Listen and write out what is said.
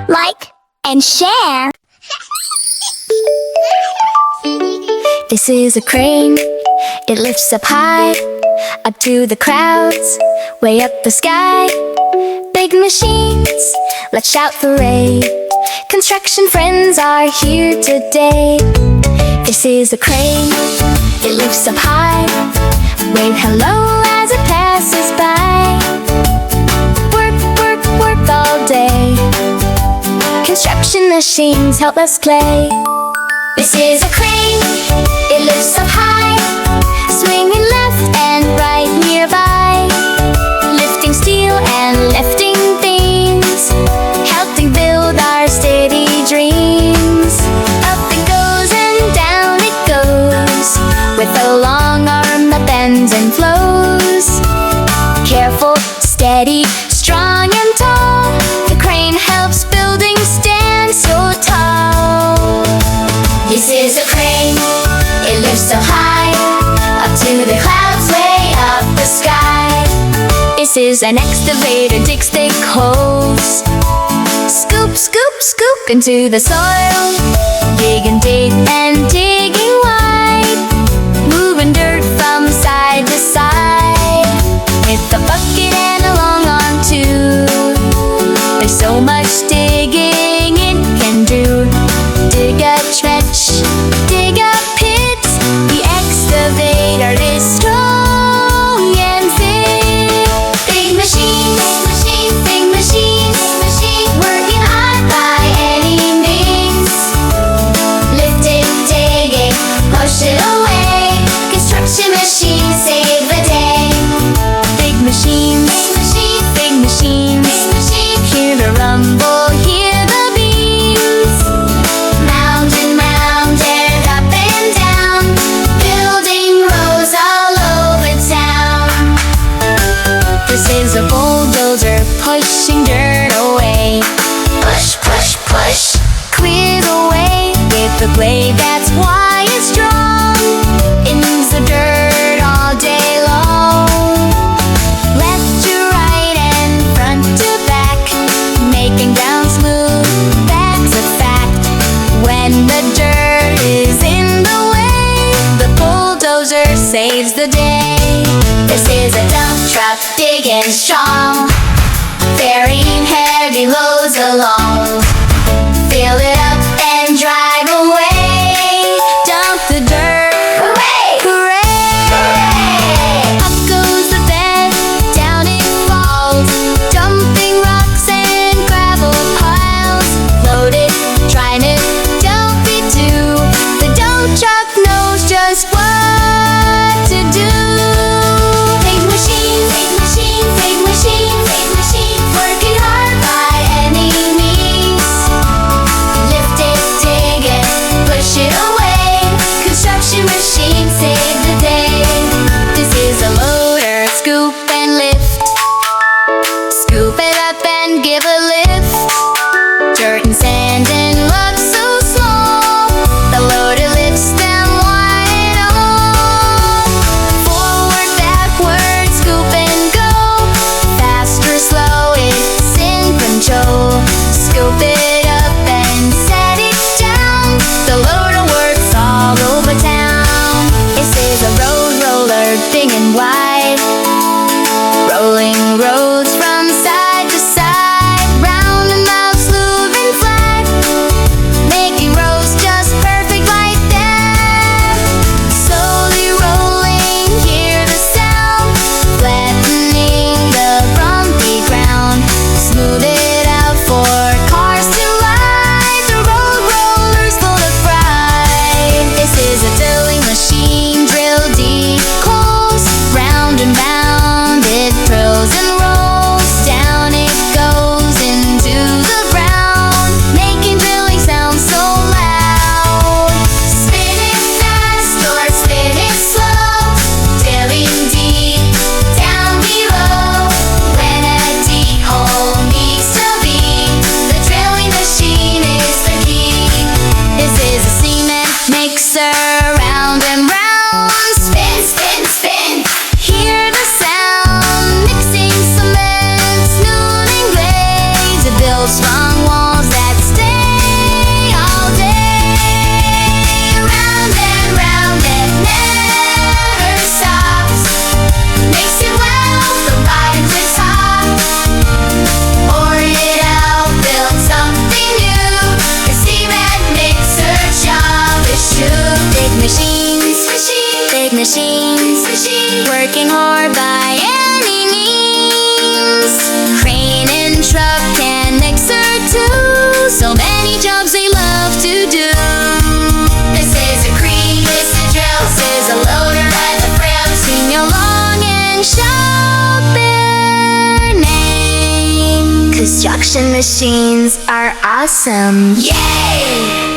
like, and share. This is a crane. It lifts up high, up to the clouds, way up the sky. Big machines, let's shout hooray. Construction friends are here today. This is a crane. It lifts up high. Wave hello as it passes by. Work, work, work all day. Construction machines help us play. This is a crane. It lifts up high, swinging left and right nearby. Lifting steel and lifting beams, helping build our steady dreams. Up it goes and down it goes, with a long arm that bends and flows. Careful, steady, strong and tall, the crane helps buildings stand so tall. This is a crane. It lifts so high, up to the clouds, way up the sky. This is an excavator, digs thick holes. Scoop, scoop, scoop into the soil. Dig and dig and digging wide, moving dirt from side to side. With a bucket and a long arm too. There's so much digging it can do. Dig a trench, dig a pit. The excavator is strong and fit. Big machine, big machine, working hard by any means. Lifting, digging, push it away. Construction machines save the day. Big machines, big machines, hear the rumble, hear the beams. Mound and mound and up and down, building rows all over town. This is a bulldozer pushing dirt away. Push, push, push, clear the way with the blade, that's why it's strong. In the dirt all day long. Left to right and front to back, making ground smooth, that's a fact. When the dirt is in the way, the bulldozer saves the day. This is a dump truck digging strong, ferrying heavy loads along. Fill it up and drive away. Dump the dirt, hooray, hooray, hooray. Up goes the bed, down it falls, dumping rocks and gravel piles. Load it, trying to dump it too. The dump truck knows just what to do. Big machine, big machine, big machine, big machine, working hard by any means. Lift it, dig it, push it away. Construction machines save the day. This is a loader, scoop and lift. Scoop it up and give a lift. Dirt and sand and luck so small, the loader lifts them wide on. Forward, backward, scoop and go. Fast or slow, it's in control. Scoop it up and set it down. The loader works all over town. This is a road roller, big and wide, rolling roads from side to side. Round and round, smooth and flat, making roads just perfect like that. Slowly rolling, hear the sound, flattening the bumpy ground. Smooth it out for cars to ride. The road roller's full of pride. This is a drilling machine, drill deep holes. Round and round it drills and rolls. Down it goes into the ground, making drilling sound so loud. Spin it fast or spin it slow, drilling deep down below. When a deep hole needs to be, the drilling machine is the key. This is a cement mixer, round and round. Spin, spin, spin, hear the sound, mixing working hard by any means. Crane and truck and mixer too. So many jobs they love to do. This is a crane, this is a drill, this is a loader and a frill. Sing along and shout their name. Construction machines are awesome. Yay!